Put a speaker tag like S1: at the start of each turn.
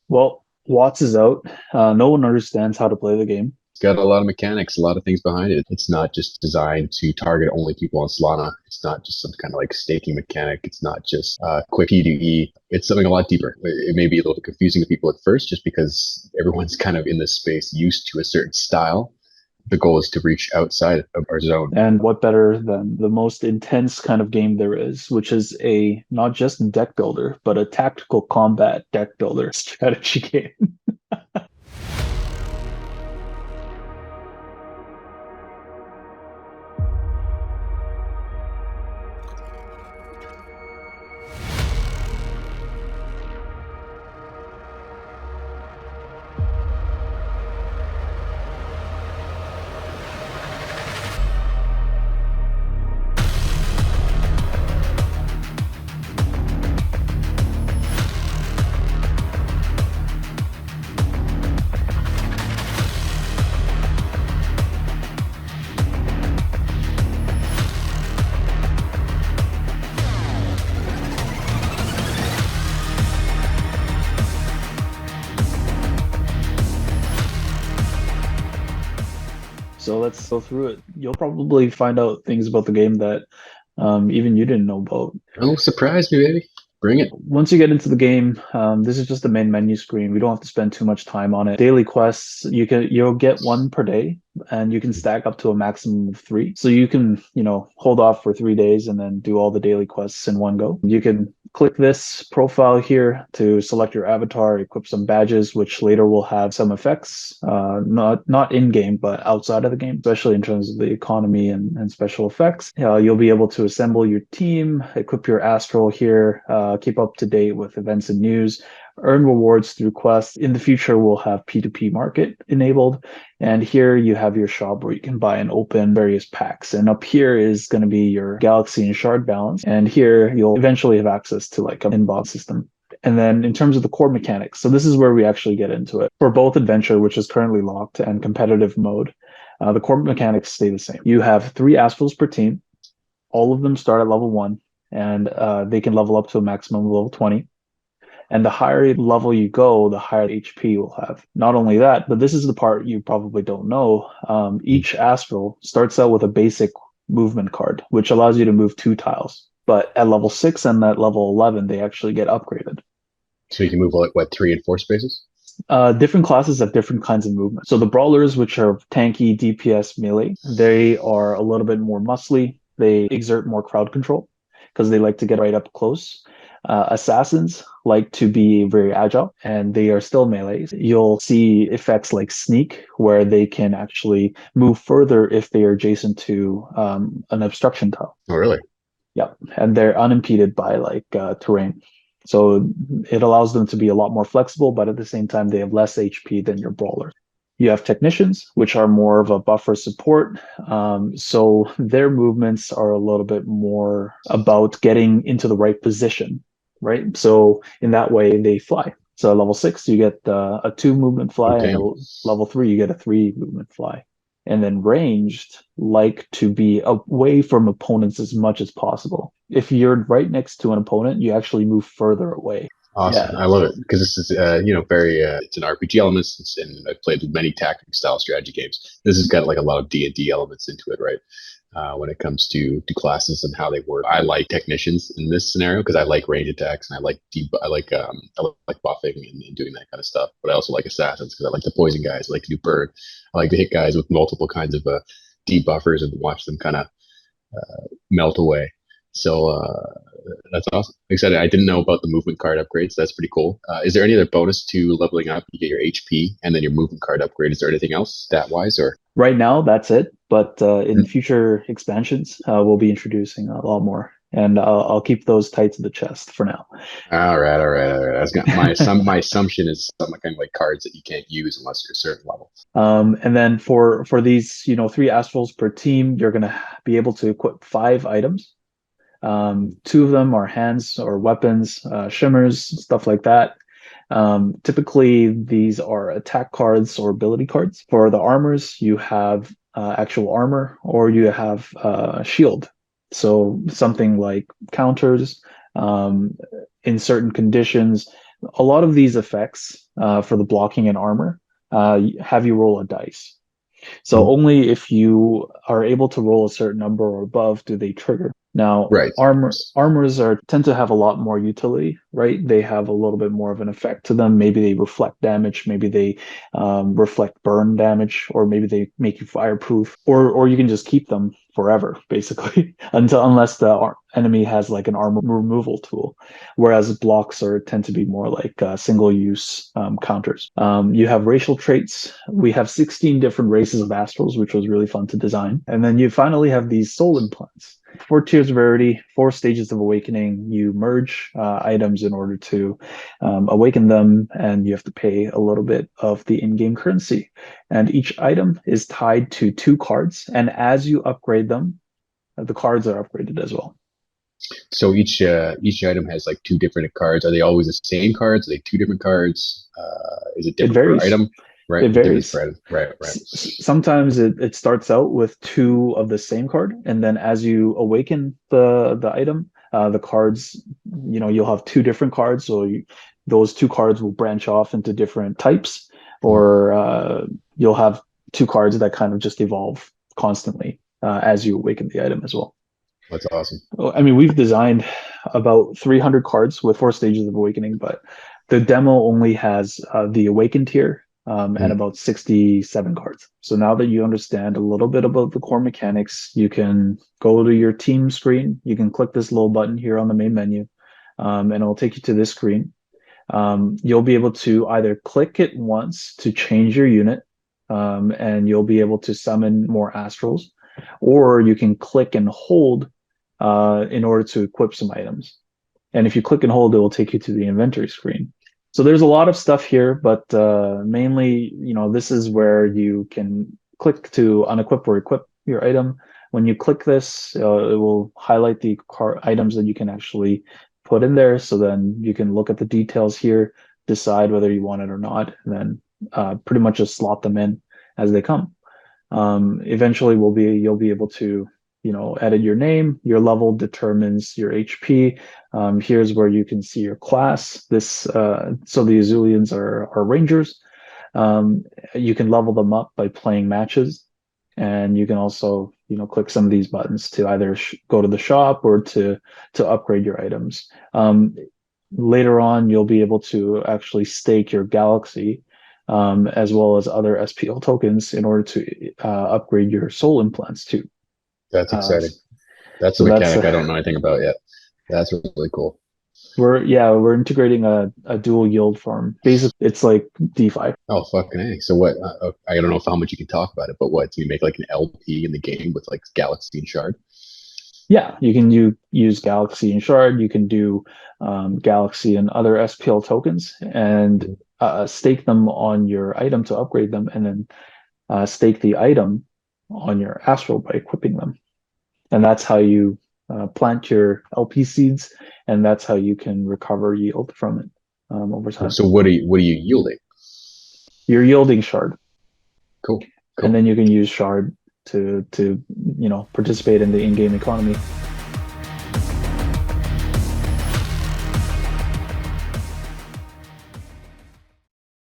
S1: Well, Watts is out. No one understands how to play the game.
S2: It's got a lot of mechanics, a lot of things behind it. It's not just designed to target only people on Solana. It's not just some kind of like staking mechanic. It's not just quick PvE. It's something a lot deeper. It may be a little bit confusing to people at first just because everyone's kind of in this space used to a certain style. The goal is to reach outside of our zone.
S1: And what better than the most intense kind of game there is, which is a not just deck builder, but a tactical combat deck builder strategy game. So let's go through it. You'll probably find out things about the game that even you didn't know about.
S2: Oh, surprise me, baby. Bring it.
S1: Once you get into the game, this is just the main menu screen. We don't have to spend too much time on it. Daily quests, you'll get one per day, and you can stack up to a maximum of three. So you can, hold off for 3 days and then do all the daily quests in one go. You can click this profile here to select your avatar, equip some badges, which later will have some effects, not in game, but outside of the game, especially in terms of the economy and special effects. You'll be able to assemble your team, equip your Astral here, keep up to date with events and news, earn rewards through quests. In the future, we'll have P2P market enabled. And here you have your shop where you can buy and open various packs. And up here is going to be your Galaxy and Shard balance. And here you'll eventually have access to like an inbox system. And then in terms of the core mechanics, so this is where we actually get into it. For both adventure, which is currently locked, and competitive mode, the core mechanics stay the same. You have 3 Astrals per team. All of them start at level 1, and they can level up to a maximum of level 20. And the higher level you go, the higher HP you'll have. Not only that, but this is the part you probably don't know. Each Astral starts out with a basic movement card, which allows you to move 2 tiles. But at level 6 and at level 11, they actually get upgraded.
S2: So you can move like what, 3 and 4 spaces?
S1: Different classes have different kinds of movement. So the brawlers, which are tanky, DPS, melee, they are a little bit more muscly. They exert more crowd control because they like to get right up close. Assassins like to be very agile, and they are still melees. You'll see effects like sneak, where they can actually move further if they are adjacent to an obstruction tile.
S2: Oh, really?
S1: Yep, and they're unimpeded by terrain. So it allows them to be a lot more flexible, but at the same time, they have less HP than your brawlers. You have technicians, which are more of a buffer support. So their movements are a little bit more about getting into the right position, right? So in that way, they fly. So at level 6, you get a 2 movement fly,
S2: Okay.
S1: and at level 3, you get a 3 movement fly. And then ranged like to be away from opponents as much as possible. If you're right next to an opponent, you actually move further away.
S2: Awesome.
S1: Yeah.
S2: I love it because this is, very, it's an RPG element, and I've played many tactic style strategy games. This has got like a lot of D&D elements into it, right? When it comes to classes and how they work. I like technicians in this scenario because I like range attacks and I like buffing and doing that kind of stuff. But I also like assassins because I like the poison guys. I like to do burn. I like to hit guys with multiple kinds of debuffers and watch them kind of melt away. So that's awesome. Like I said, I didn't know about the movement card upgrades. That's pretty cool. Is there any other bonus to leveling up? You get your HP and then your movement card upgrade. Is there anything else stat wise or?
S1: Right now, that's it. But in future expansions, we'll be introducing a lot more. And I'll keep those tight to the chest for now.
S2: All right. That's got my assumption is some kind of like cards that you can't use unless you're a certain level.
S1: And then for these, 3 Astrals per team, you're going to be able to equip 5 items. 2 of them are hands or weapons, shimmers, stuff like that. Typically, these are attack cards or ability cards. For the armors, you have actual armor or you have shield. So something like counters in certain conditions. A lot of these effects for the blocking and armor have you roll a dice. So
S2: Mhm.
S1: only if you are able to roll a certain number or above do they trigger. Now,
S2: Right.
S1: armors are tend to have a lot more utility, right? They have a little bit more of an effect to them. Maybe they reflect damage, maybe they reflect burn damage, or maybe they make you fireproof, or you can just keep them forever, basically, unless the enemy has like an armor removal tool. Whereas blocks are tend to be more like single use counters. You have racial traits. We have 16 different races of astrals, which was really fun to design. And then you finally have these soul implants. 4 tiers of rarity, 4 stages of awakening. You merge items in order to awaken them, and you have to pay a little bit of the in-game currency. And each item is tied to 2 cards, and as you upgrade them, the cards are upgraded as well.
S2: So each item has like two different cards. Are they always the same cards? Are they two different cards? Is it
S1: It
S2: different per
S1: varies.
S2: item? Right,
S1: It
S2: different
S1: varies.
S2: per item. Right, right.
S1: Sometimes it starts out with 2 of the same card, and then as you awaken the item, the cards, you'll have 2 different cards. So those 2 cards will branch off into different types,
S2: Mhm.
S1: or you'll have 2 cards that kind of just evolve constantly as you awaken the item as well.
S2: That's awesome.
S1: Well, I mean, we've designed about 300 cards with 4 stages of awakening, but the demo only has the awakened tier and
S2: Mhm.
S1: about 67 cards. So now that you understand a little bit about the core mechanics, you can go to your team screen. You can click this little button here on the main menu, and it'll take you to this screen. You'll be able to either click it once to change your unit, and you'll be able to summon more astrals, or you can click and hold in order to equip some items. And if you click and hold, it will take you to the inventory screen. So there's a lot of stuff here, but mainly, this is where you can click to unequip or equip your item. When you click this, it will highlight the items that you can actually put in there. So then you can look at the details here, decide whether you want it or not, and then pretty much just slot them in as they come. Eventually you'll be able to edit your name. Your level determines your HP. Here's where you can see your class. So the Azulians are rangers. You can level them up by playing matches, and you can also click some of these buttons to either go to the shop or to upgrade your items. Later on, you'll be able to actually stake your galaxy, as well as other SPL tokens in order to upgrade your soul implants too.
S2: That's
S1: Uh,
S2: exciting. That's a
S1: so that's
S2: mechanic I don't know anything about yet. That's really cool.
S1: we're integrating a dual yield farm. Basically, it's like DeFi.
S2: Oh, fucking A. So what? I don't know how much you can talk about it, but what? Do you make like an LP in the game with like Galaxy and Shard?
S1: Yeah, you can use Galaxy and Shard. You can do Galaxy and other SPL tokens and
S2: Mhm.
S1: stake them on your item to upgrade them, and then stake the item on your astral by equipping them. And that's how you plant your LP seeds, and that's how you can recover yield from it over time.
S2: So what are you yielding?
S1: You're yielding shard,
S2: Cool,
S1: and
S2: cool.
S1: then you can use shard to participate in the in-game economy.